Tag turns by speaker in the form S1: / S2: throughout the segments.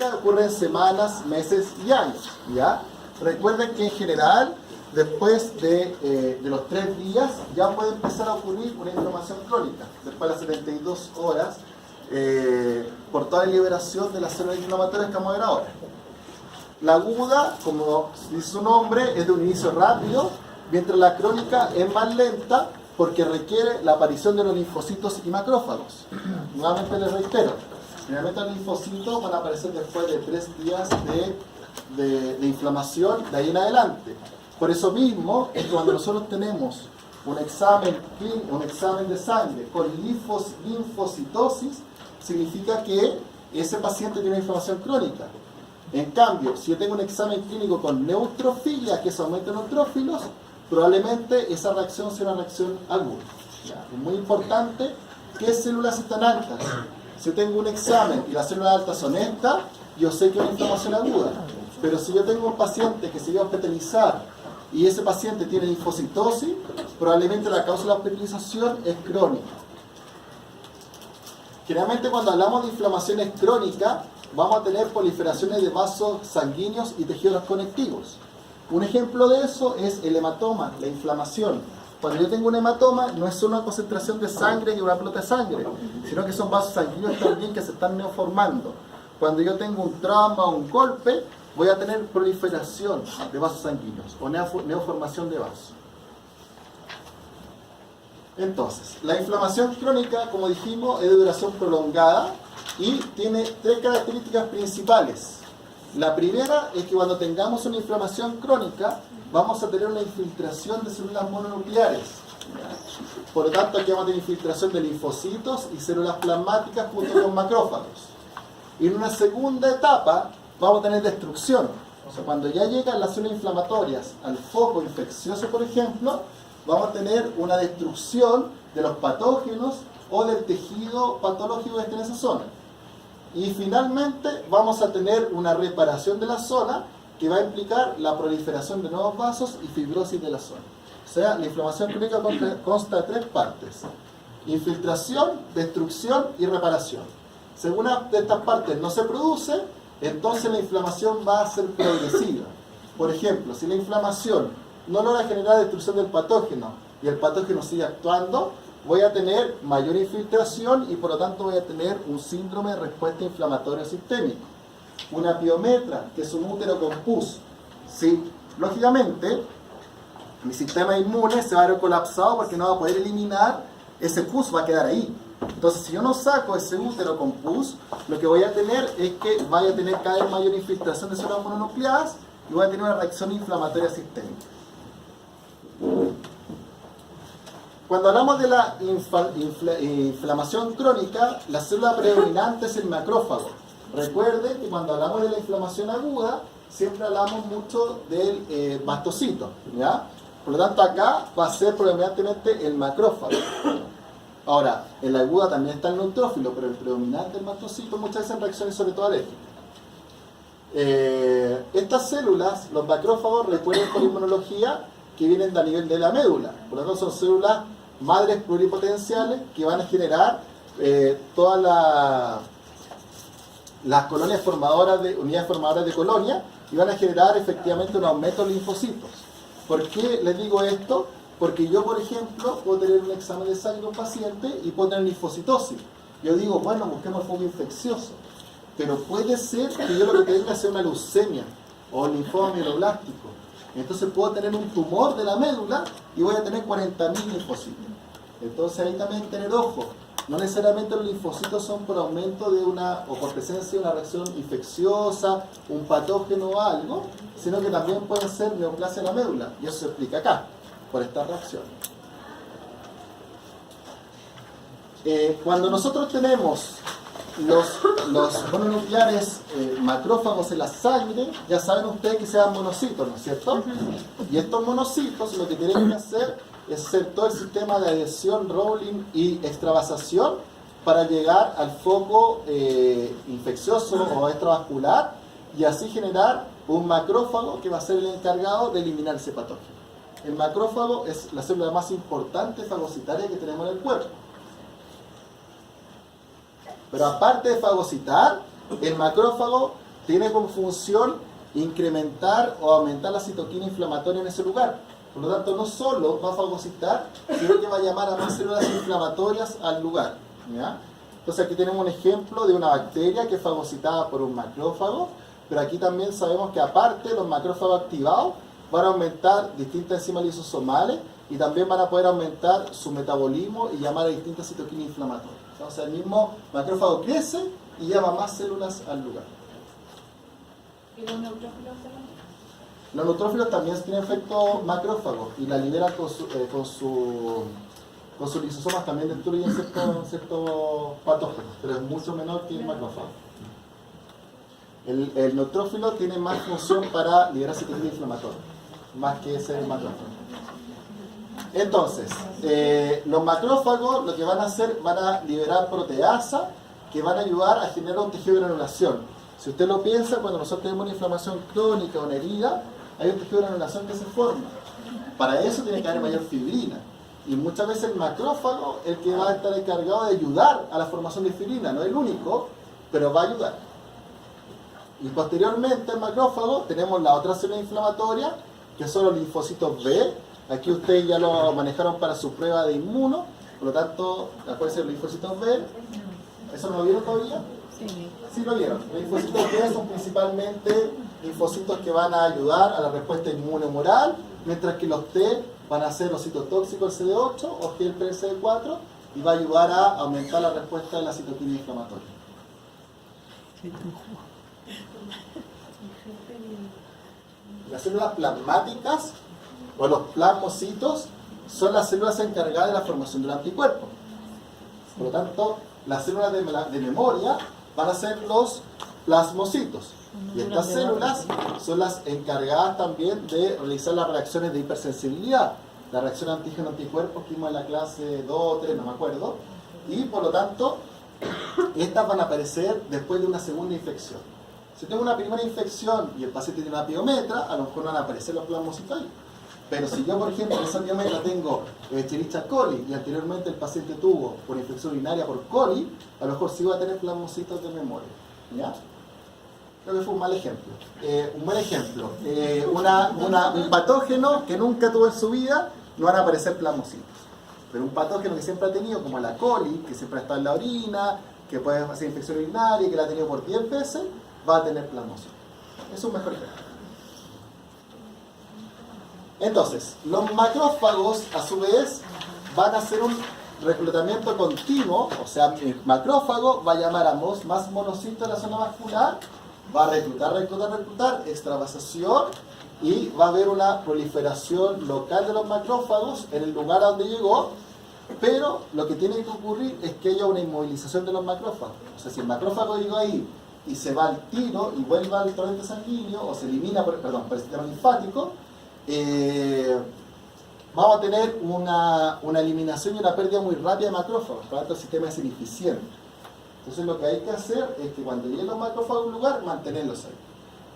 S1: crónica ocurre en semanas, meses y años, ¿ya? Recuerden que en general, después de los 3 días, ya puede empezar a ocurrir una inflamación crónica, después de las 72 horas, por toda la liberación de las células inflamatorias que vamos a ver ahora. La aguda, como dice su nombre, es de un inicio rápido, mientras la crónica es más lenta porque requiere la aparición de los linfocitos y macrófagos. Nuevamente les reitero, generalmente los linfocitos van a aparecer después de 3 días de inflamación de ahí en adelante. Por eso mismo, es que cuando nosotros tenemos un examen de sangre con linfocitosis, significa que ese paciente tiene una inflamación crónica. En cambio, si yo tengo un examen clínico con neutrofilia, que es aumento de neutrófilos, probablemente esa reacción sea una reacción aguda. ¿Ya? Es muy importante qué células están altas. Si yo tengo un examen y las células altas son estas, yo sé que es una inflamación aguda. Pero si yo tengo un paciente que se va a hospitalizar y ese paciente tiene linfocitosis, probablemente la causa de la hospitalización es crónica. Generalmente cuando hablamos de inflamaciones crónicas, vamos a tener proliferaciones de vasos sanguíneos y tejidos conectivos. Un ejemplo de eso es el hematoma, la inflamación. Cuando yo tengo un hematoma, no es solo una concentración de sangre y una pelota de sangre, sino que son vasos sanguíneos también que se están neoformando. Cuando yo tengo un trauma o un golpe, voy a tener proliferación de vasos sanguíneos o neoformación de vasos. Entonces, la inflamación crónica, como dijimos, es de duración prolongada y tiene 3 características principales. La primera es que cuando tengamos una inflamación crónica, vamos a tener una infiltración de células mononucleares. Por lo tanto, aquí vamos a tener infiltración de linfocitos y células plasmáticas junto con macrófagos. Y en una segunda etapa, vamos a tener destrucción. O sea, cuando ya llegan las células inflamatorias al foco infeccioso, por ejemplo, vamos a tener una destrucción de los patógenos o del tejido patológico que esté en esa zona. Y finalmente vamos a tener una reparación de la zona que va a implicar la proliferación de nuevos vasos y fibrosis de la zona. O sea, la inflamación crónica consta de 3 partes: infiltración, destrucción y reparación. Si alguna de estas partes no se produce, entonces la inflamación va a ser progresiva. Por ejemplo, si la inflamación no logra generar destrucción del patógeno y el patógeno sigue actuando, voy a tener mayor infiltración y por lo tanto voy a tener un síndrome de respuesta inflamatoria sistémica. Una piometra, que es un útero con pus. ¿Sí? Lógicamente, mi sistema inmune se va a ver colapsado porque no va a poder eliminar ese pus, va a quedar ahí. Entonces, si yo no saco ese útero con pus, lo que voy a tener es que vaya a tener cada vez mayor infiltración de células mononucleadas y voy a tener una reacción inflamatoria sistémica. Cuando hablamos de la inflamación crónica, la célula predominante es el macrófago. Recuerden que cuando hablamos de la inflamación aguda, siempre hablamos mucho del mastocito, ¿ya? Por lo tanto, acá va a ser predominantemente el macrófago. Ahora, en la aguda también está el neutrófilo, pero el predominante el mastocito muchas veces en reacciones sobre todo alérgicas. Estas células, los macrófagos, recuerden por inmunología que vienen a nivel de la médula. Por lo tanto, son células madres pluripotenciales que van a generar todas las colonias formadoras unidades formadoras de colonia y van a generar efectivamente un aumento de linfocitos. ¿Por qué les digo esto? Porque yo, por ejemplo, puedo tener un examen de sangre de un paciente y puedo tener linfocitosis. Yo digo, bueno, busquemos el foco infeccioso. Pero puede ser que yo lo que tenga sea una leucemia o linfoma mieloblástico. Entonces puedo tener un tumor de la médula y voy a tener 40.000 linfocitos. Entonces ahí también hay que tener ojo. No necesariamente los linfocitos son por aumento de o por presencia de una reacción infecciosa, un patógeno o algo, sino que también pueden ser neoplasia de la médula. Y eso se explica acá, por esta reacción. Cuando nosotros tenemos los mononucleares macrófagos en la sangre, ya saben ustedes que se llaman monocitos, ¿no es cierto? Y estos monocitos lo que tienen que hacer es hacer todo el sistema de adhesión, rolling y extravasación para llegar al foco infeccioso o extravascular y así generar un macrófago que va a ser el encargado de eliminar ese patógeno. El macrófago es la célula más importante fagocitaria que tenemos en el cuerpo. Pero aparte de fagocitar, el macrófago tiene como función incrementar o aumentar la citoquina inflamatoria en ese lugar. Por lo tanto, no solo va a fagocitar, sino que va a llamar a más células inflamatorias al lugar. ¿Ya? Entonces aquí tenemos un ejemplo de una bacteria que es fagocitada por un macrófago, pero aquí también sabemos que aparte los macrófagos activados van a aumentar distintas enzimas lisosomales y también van a poder aumentar su metabolismo y llamar a distintas citoquinas inflamatorias. Entonces el mismo macrófago crece y llama más células al lugar.
S2: ¿Y los neutrófilos también?
S1: Los neutrófilos también tienen efecto macrófago y la liberan con sus lisosomas, también destruyen ciertos patógenos, pero es mucho menor que el macrófago. El neutrófilo tiene más función para liberar citoquina inflamatoria, más que ser macrófago. Entonces, los macrófagos lo que van a hacer, van a liberar proteasa que van a ayudar a generar un tejido de granulación. Si usted lo piensa, cuando nosotros tenemos una inflamación crónica o una herida, hay un tejido de granulación que se forma. Para eso tiene que haber mayor fibrina. Y muchas veces el macrófago es el que va a estar encargado de ayudar a la formación de fibrina. No es el único, pero va a ayudar. Y posteriormente al macrófago tenemos la otra célula inflamatoria, que son los linfocitos B. Aquí ustedes ya lo manejaron para su prueba de inmuno. Por lo tanto, acuérdense de los linfocitos B. ¿Eso no lo vieron todavía? Sí lo vieron. Los linfocitos B son principalmente linfocitos que van a ayudar a la respuesta inmunohumoral, mientras que los T van a ser los citotóxicos, el CD8 o GLP-CD4, y va a ayudar a aumentar la respuesta de la citoquina inflamatoria. Las células plasmáticas o los plasmocitos son las células encargadas de la formación del anticuerpo. Por lo tanto, las células de memoria van a ser los plasmocitos. Y estas células son las encargadas también de realizar las reacciones de hipersensibilidad. La reacción antígeno-anticuerpos que vimos en la clase 2 o 3, no me acuerdo. Y por lo tanto, estas van a aparecer después de una segunda infección. Si tengo una primera infección y el paciente tiene una piometra, a lo mejor no van a aparecer los plasmocitos ahí. Pero si yo, por ejemplo, en esa piometra tengo Escherichia coli y anteriormente el paciente tuvo por infección urinaria por coli, a lo mejor sí va a tener plasmocitos de memoria. ¿Ya? Creo que fue un mal ejemplo. Un buen ejemplo. Un patógeno que nunca tuvo en su vida, no van a aparecer plasmocitos. Pero un patógeno que siempre ha tenido, como la coli, que siempre ha estado en la orina, que puede hacer infección urinaria, que la ha tenido por 10 veces, va a tener plasmocitos. Es un mejor ejemplo. Entonces, los macrófagos, a su vez, van a hacer un reclutamiento continuo, o sea, el macrófago va a llamar a más monocitos de la zona vascular, va a reclutar, extravasación, y va a haber una proliferación local de los macrófagos en el lugar a donde llegó, pero lo que tiene que ocurrir es que haya una inmovilización de los macrófagos. O sea, si el macrófago llegó ahí y se va al tiro y vuelve al torrente sanguíneo, o se elimina por el sistema linfático, vamos a tener una eliminación y una pérdida muy rápida de macrófagos, por lo tanto el sistema es ineficiente. Entonces lo que hay que hacer es que cuando lleguen los macrófagos a un lugar, mantenerlos ahí.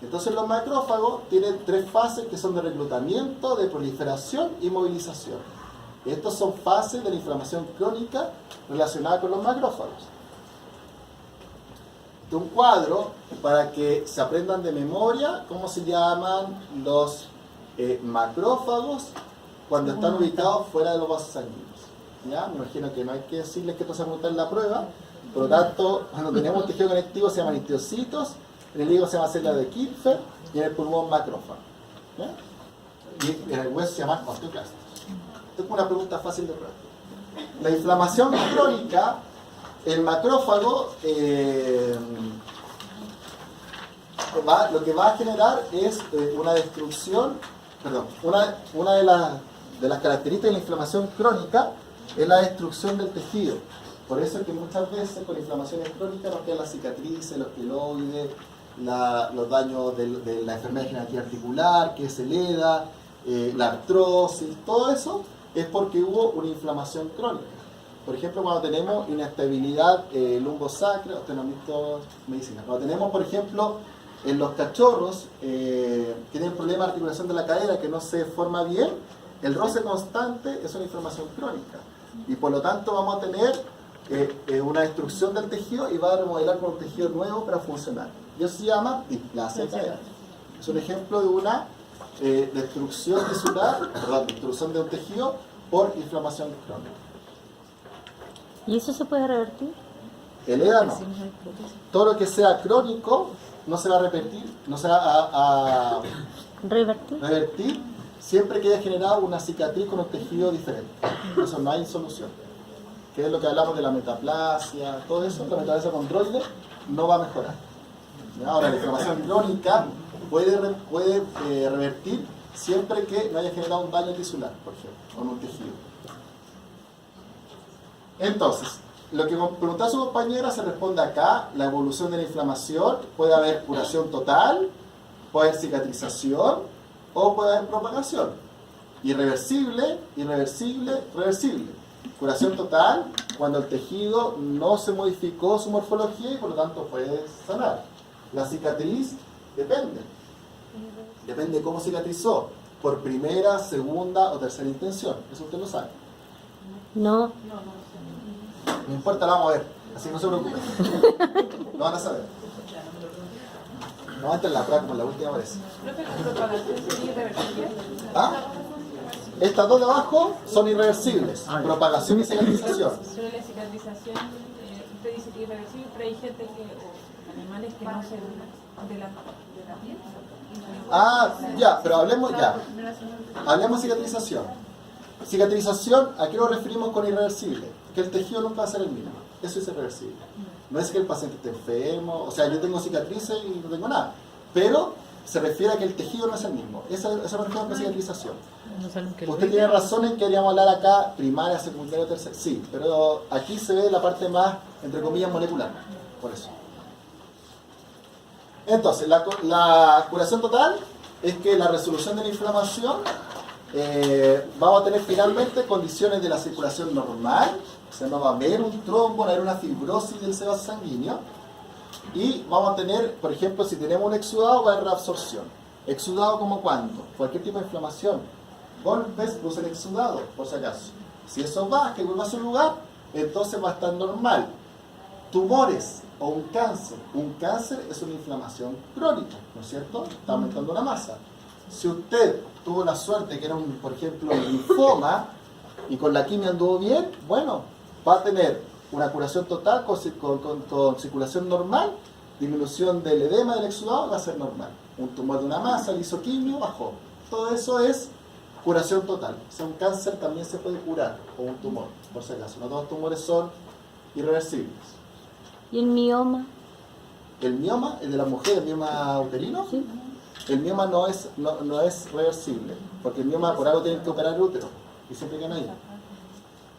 S1: Entonces los macrófagos tienen 3 fases que son de reclutamiento, de proliferación y movilización. Estas son fases de la inflamación crónica relacionada con los macrófagos. De un cuadro para que se aprendan de memoria cómo se llaman los macrófagos cuando están ubicados fuera de los vasos sanguíneos. ¿Ya? Me imagino que no hay que decirles que esto se va a preguntar en la prueba. Por lo tanto, cuando tenemos tejido conectivo se llaman histiocytos, en el hígado se llama célula de Kupffer y en el pulmón macrófago. ¿Ya? Y en el hueso se llaman osteoclastos. Esto es una pregunta fácil de prueba. La inflamación crónica, el macrófago lo que va a generar es una destrucción, una de las características de la inflamación crónica es la destrucción del tejido. Por eso es que muchas veces con inflamaciones crónicas nos quedan las cicatrices, los queloides, los daños de la enfermedad degenerativa articular, que es el EDA, la artrosis, todo eso es porque hubo una inflamación crónica. Por ejemplo, cuando tenemos inestabilidad lumbosacra, ustedes no han visto medicina, cuando tenemos, por ejemplo, en los cachorros que tienen problemas de articulación de la cadera que no se forma bien, el roce constante es una inflamación crónica. Y por lo tanto vamos a tener una destrucción del tejido y va a remodelar con un tejido nuevo para funcionar. Y eso se llama displasia de cadera. Es un ejemplo de una destrucción tisular, perdón, destrucción de un tejido por inflamación crónica.
S3: ¿Y eso se puede revertir?
S1: El EDA no. Todo lo que sea crónico no se va a repetir, no se va a
S3: ¿Revertir?
S1: revertir siempre que haya generado una cicatriz con un tejido diferente. Por eso no hay solución. Que es lo que hablamos de la metaplasia, todo eso, la metaplasia condroide no va a mejorar. ¿Ya? Ahora, la inflamación crónica puede revertir siempre que no haya generado un daño tisular, por ejemplo, con un tejido. Entonces, lo que preguntaba su compañera se responde acá: la evolución de la inflamación, puede haber curación total, puede haber cicatrización o puede haber propagación. Irreversible, irreversible, reversible. Curación total, cuando el tejido no se modificó su morfología y por lo tanto puede sanar. La cicatriz depende. Depende de cómo cicatrizó. Por primera, segunda o tercera intención. Eso usted lo sabe.
S3: No.
S1: No importa, la vamos a ver. Así que no se preocupen. Lo van a saber. No entra en la prueba como la última vez.
S2: Profe, ¿la propagación sería irreversible?
S1: ¿Ah? Estas dos de abajo son irreversibles. Propagación y cicatrización.
S2: Sobre la cicatrización, usted dice que es irreversible, pero hay gente o animales que no se de la piel.
S1: Ah, ya, pero hablemos ya. Hablemos de cicatrización. Cicatrización, ¿a qué nos referimos con irreversible? Que el tejido nunca va a ser el mismo. Eso es irreversible. No es que el paciente esté enfermo, o sea, yo tengo cicatrices y no tengo nada. Pero se refiere a que el tejido no es el mismo. Eso nos referimos con cicatrización. Usted tiene razón en que queríamos hablar acá primaria, secundaria, tercera. Sí, pero aquí se ve la parte más, entre comillas, molecular. Por eso. Entonces, la curación total es que la resolución de la inflamación vamos a tener finalmente condiciones de la circulación normal, o sea, no va a haber un trombo, no va a haber una fibrosis del sebo sanguíneo, y vamos a tener, por ejemplo, si tenemos un exudado, va a haber reabsorción. ¿Exudado como cuánto? Cualquier tipo de inflamación. Golpes producen exudado, por si acaso. Si eso baja y vuelve a su lugar, entonces va a estar normal. Tumores o un cáncer. Un cáncer es una inflamación crónica, ¿no es cierto? Está aumentando la masa. Si usted tuvo la suerte que era, por ejemplo, un linfoma y con la quimio anduvo bien, bueno, va a tener una curación total con circulación normal, disminución del edema del exudado, va a ser normal. Un tumor de una masa, le hizo quimio, bajó. Todo eso es curación total. O sea, un cáncer también se puede curar, o un tumor, por si acaso. No todos los tumores son irreversibles.
S3: ¿Y el mioma?
S1: El mioma, el de la mujer, el mioma uterino,
S3: Sí.
S1: el mioma no es reversible, porque el mioma por algo tienen que operar el útero, y siempre quedan ahí.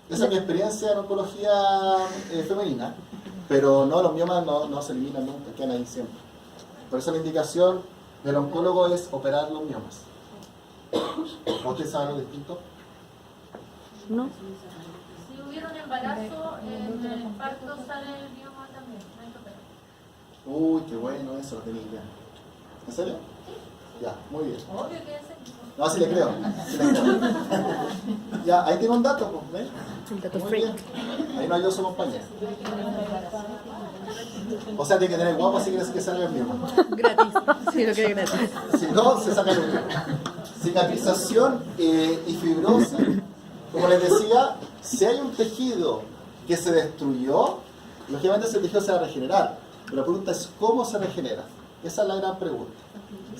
S1: Esa es mi experiencia en oncología femenina, pero no, los miomas no se eliminan nunca, quedan ahí siempre. Por eso la indicación del oncólogo es operar los miomas. ¿Ustedes saben algo distinto?
S3: No.
S4: Si hubiera un embarazo, en el parto sale el mioma también, no hay que operar.
S1: Uy, qué bueno, eso lo tenía idea. ¿En serio? Ya, muy bien.
S4: Obvio que es el...
S1: No, sí le creo. Sí le creo. Ya, ahí tiene un dato, pues, ¿ves?
S3: Un dato
S1: Muy
S3: freak.
S1: bien. Ahí no hay su compañero. O sea, tiene que tener guapo si quieres que salga el mismo.
S3: Gratis. Sí, lo que es gratis.
S1: Si no, se saca el útero. Cicatrización y fibrosis. Como les decía, si hay un tejido que se destruyó, lógicamente ese tejido se va a regenerar. Pero la pregunta es ¿cómo se regenera? Esa es la gran pregunta.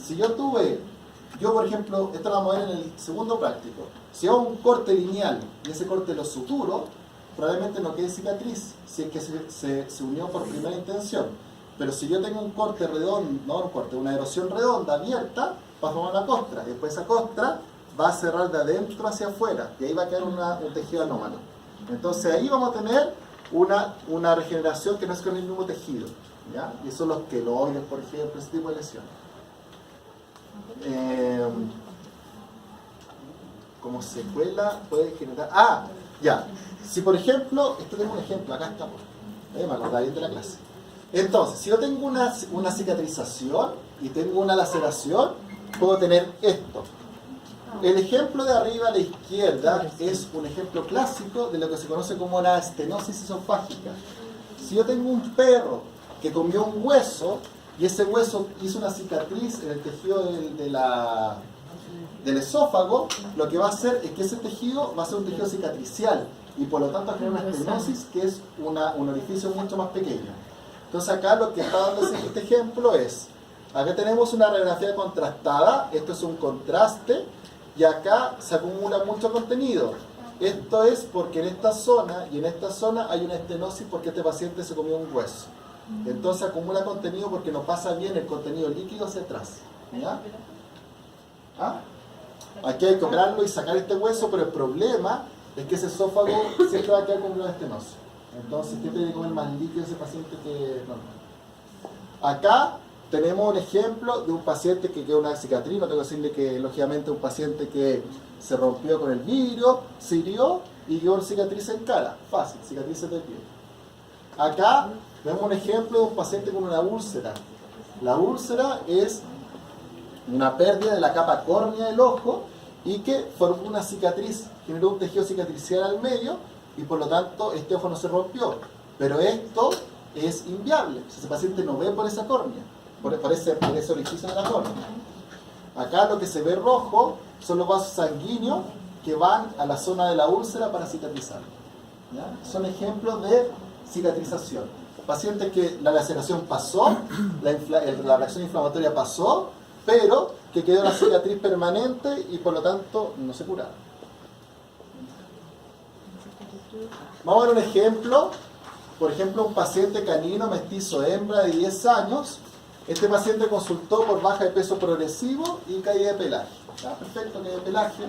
S1: Si yo por ejemplo, esto lo vamos a ver en el segundo práctico, si hago un corte lineal y ese corte lo suturo, probablemente no quede cicatriz, si es que se unió por primera intención. Pero si yo tengo un corte redondo, no un corte, una erosión redonda, abierta, va a formar una costra, y después esa costra va a cerrar de adentro hacia afuera, y ahí va a quedar un tejido anómalo. Entonces ahí vamos a tener una regeneración que no es con el mismo tejido, ¿ya? Y son los queloides, por ejemplo, ese tipo de lesiones. Como secuela puede generar... Ah, ya. Si por ejemplo, esto tengo un ejemplo, acá está, me acordaba bien de la clase. Entonces, si yo tengo una cicatrización y tengo una laceración, puedo tener esto. El ejemplo de arriba a la izquierda es un ejemplo clásico de lo que se conoce como la estenosis esofágica. Si yo tengo un perro que comió un hueso y ese hueso hizo una cicatriz en el tejido del esófago, lo que va a hacer es que ese tejido va a ser un tejido cicatricial y por lo tanto genera una estenosis que es un orificio mucho más pequeño. Entonces acá lo que está dando este ejemplo es, acá tenemos una radiografía contrastada, esto es un contraste y acá se acumula mucho contenido. Esto es porque en esta zona y en esta zona hay una estenosis porque este paciente se comió un hueso. Entonces acumula contenido porque no pasa bien el contenido líquido hacia atrás. ¿Ya? ¿Ah? Aquí hay que operarlo y sacar este hueso, pero el problema es que ese esófago siempre va a quedar con una estenosis. Entonces siempre tiene que comer más líquido ese paciente que normal. Acá tenemos un ejemplo de un paciente que quedó una cicatriz. No tengo que decirle que lógicamente un paciente que se rompió con el vidrio, se hirió y quedó una cicatriz en cara. Fácil, cicatrices de piel. Acá vemos un ejemplo de un paciente con una úlcera. La úlcera es una pérdida de la capa córnea del ojo y que formó una cicatriz, generó un tejido cicatricial al medio y por lo tanto este ojo no se rompió. Pero esto es inviable. Ese paciente no ve por esa córnea, por ese orificio de la córnea. Acá lo que se ve rojo son los vasos sanguíneos que van a la zona de la úlcera para cicatrizar. ¿Ya? Son ejemplos de cicatrización. Pacientes que la laceración pasó, la reacción inflamatoria pasó, pero que quedó una cicatriz permanente y por lo tanto no se curaron. Vamos a ver un ejemplo. Por ejemplo, un paciente canino mestizo hembra de 10 años. Este paciente consultó por baja de peso progresivo y caída de pelaje. ¿Ya? Perfecto, caída de pelaje.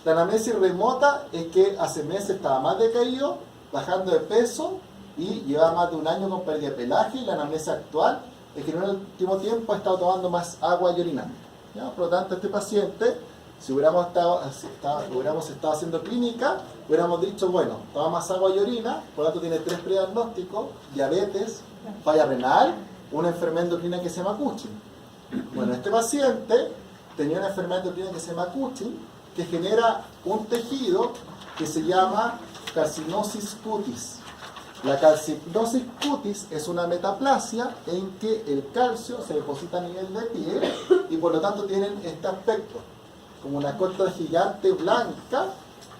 S1: La anamnesis remota es que hace meses estaba más decaído, bajando de peso y llevaba más de un año con pérdida de pelaje. Y la anamnesis actual es que en el último tiempo ha estado tomando más agua y orinando. ¿Ya? Por lo tanto, este paciente, si hubiéramos estado haciendo clínica, hubiéramos dicho, bueno, toma más agua y orina, por lo tanto tiene 3 prediagnósticos: diabetes, falla renal, una enfermedad endocrina que se llama Cushing. Bueno, este paciente tenía una enfermedad endocrina que se llama Cushing, que genera un tejido que se llama carcinosis cutis. La carcinosis cutis es una metaplasia en que el calcio se deposita a nivel de piel y por lo tanto tienen este aspecto, como una costra gigante blanca,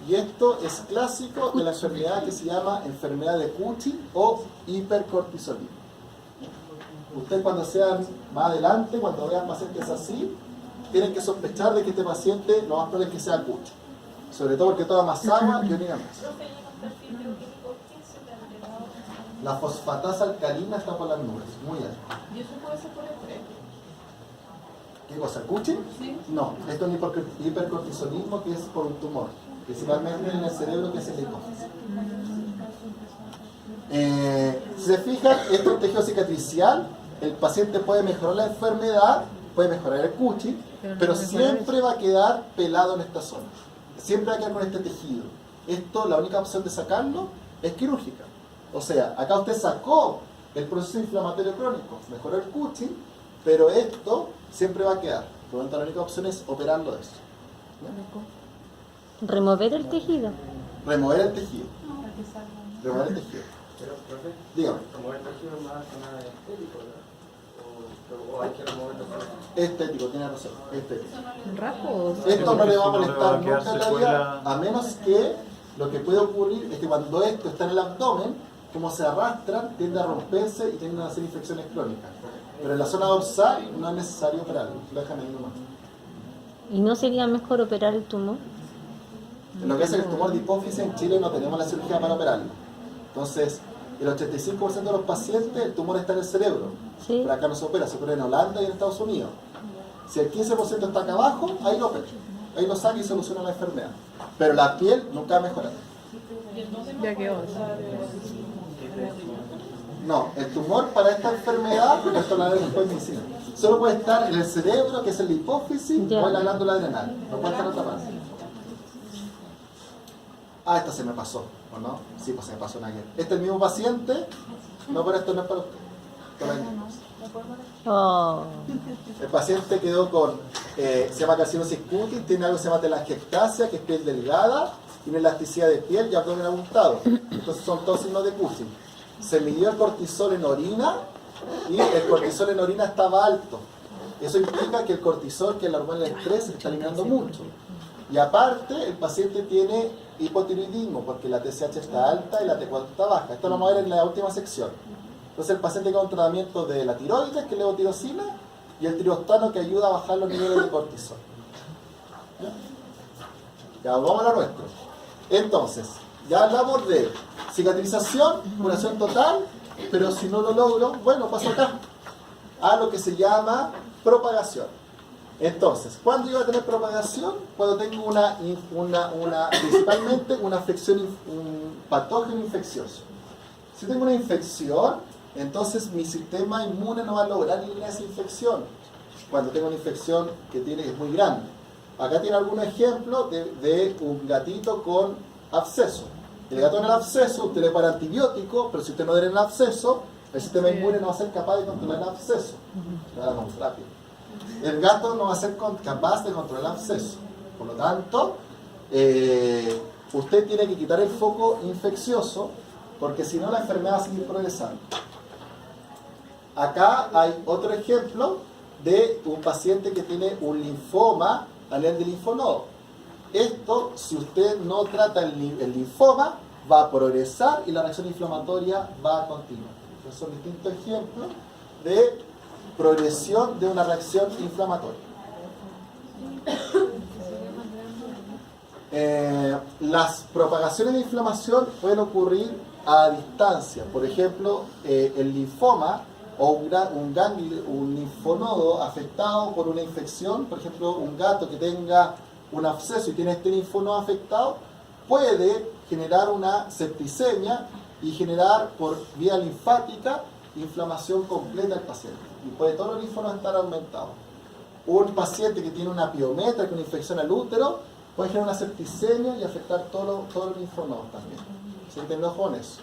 S1: y esto es clásico de la enfermedad que se llama enfermedad de Cushing o hipercortisolismo. Ustedes cuando sean más adelante, cuando vean pacientes así, tienen que sospechar de que este paciente lo más probable es que sea Cushing, sobre todo porque toma más agua y orina más. La fosfatasa alcalina está por las nubes, muy alta.
S2: ¿Y eso puede ser por estrés?
S1: ¿Qué cosa? ¿Cushing?
S2: Sí.
S1: No, esto es un hipercortisolismo que es por un tumor, principalmente en el cerebro, que es el hipófisis. Si se fijan, esto es un tejido cicatricial. El paciente puede mejorar la enfermedad, puede mejorar el Cushing, pero siempre va a quedar pelado en esta zona. Siempre va a quedar con este tejido. Esto, la única opción de sacarlo es quirúrgica. O sea, acá usted sacó el proceso inflamatorio crónico, mejoró el Cushing, pero esto siempre va a quedar. Por lo tanto, la única opción es operarlo de eso. ¿Ya?
S3: Remover el tejido.
S1: Remover el tejido. Remover el tejido.
S5: Pero, profe,
S1: Dígame.
S5: remover el tejido es más una estético, ¿verdad? O hay que removerlo para...
S1: Estético, tiene razón. Estético.
S2: ¿Un rasgo?
S1: Esto no le va a molestar
S6: no le va a
S1: nunca en
S6: quedar
S1: la vida,
S6: secuela.
S1: a menos que lo que puede ocurrir es que cuando esto está en el abdomen, como se arrastran, tiende a romperse y tienden a hacer infecciones crónicas. Pero en la zona dorsal no es necesario operarlo, lo dejan ahí nomás.
S3: ¿Y no sería mejor operar el tumor?
S1: Lo que es el tumor de hipófisis, en Chile no tenemos la cirugía para operarlo. Entonces, el 85% de los pacientes, el tumor está en el cerebro.
S3: Sí.
S1: Pero acá no se opera en Holanda y en Estados Unidos. Si el 15% está acá abajo, ahí lo opera. Ahí lo saca y soluciona la enfermedad. Pero la piel nunca va a mejorar.
S2: Ya quedó.
S1: No, el tumor para esta enfermedad, esto lo haremos después en medicina, solo puede estar en el cerebro, que es el hipófisis,
S3: Ya.
S1: o en la glándula adrenal. No puede estar en otra parte. Ah, esta se me pasó, ¿o no? Sí, pues se me pasó en ayer. Este es el mismo paciente, no, pero esto no es para usted. Para mí.
S3: Oh.
S1: El paciente quedó con se llama calcinosis cutis, tiene algo que se llama telangiectasia, que es piel delgada, tiene elasticidad de piel y abdomen abultado. Entonces son todos signos de Cushing. Se midió el cortisol en orina y el cortisol en orina estaba alto. Eso implica que el cortisol, que es la hormona del estrés, se está eliminando mucho. Y aparte, el paciente tiene hipotiroidismo, porque la TSH está alta y la T4 está baja. Esto lo vamos a ver en la última sección. Entonces el paciente con un tratamiento de la tiroides, que es levotirosina, y el tirostano, que ayuda a bajar los niveles de cortisol. Ya, vamos a lo nuestro. Entonces, ya hablamos de cicatrización, curación total, pero si no lo logro, bueno, paso acá a lo que se llama propagación. Entonces, ¿cuándo yo voy a tener propagación? Cuando tengo principalmente una afección, un patógeno infeccioso. Si tengo una infección, entonces mi sistema inmune no va a lograr eliminar esa infección. Cuando tengo una infección que es muy grande. Acá tiene algunos ejemplos de un gatito con absceso. El gato en el absceso, usted le pone antibiótico, pero si usted no tiene el absceso, el sistema inmune no va a ser capaz de controlar el absceso. Rápido. El gato no va a ser capaz de controlar el absceso. Por lo tanto, usted tiene que quitar el foco infeccioso, porque si no la enfermedad va a seguir progresando. Acá hay otro ejemplo de un paciente que tiene un linfoma a nivel de linfonodo. Esto, si usted no trata el linfoma, va a progresar y la reacción inflamatoria va a continuar. Estos son distintos ejemplos de progresión de una reacción inflamatoria. Las propagaciones de inflamación pueden ocurrir a distancia. Por ejemplo, el linfoma o un linfonodo afectado por una infección, por ejemplo, un gato que tenga un absceso y tiene este linfonodo afectado, puede generar una septicemia y generar por vía linfática inflamación completa del paciente. Y puede todos los linfonodos estar aumentados. Un paciente que tiene una piometra, con infección al útero, puede generar una septicemia y afectar todos los linfonodos también. ¿Se entiende con eso?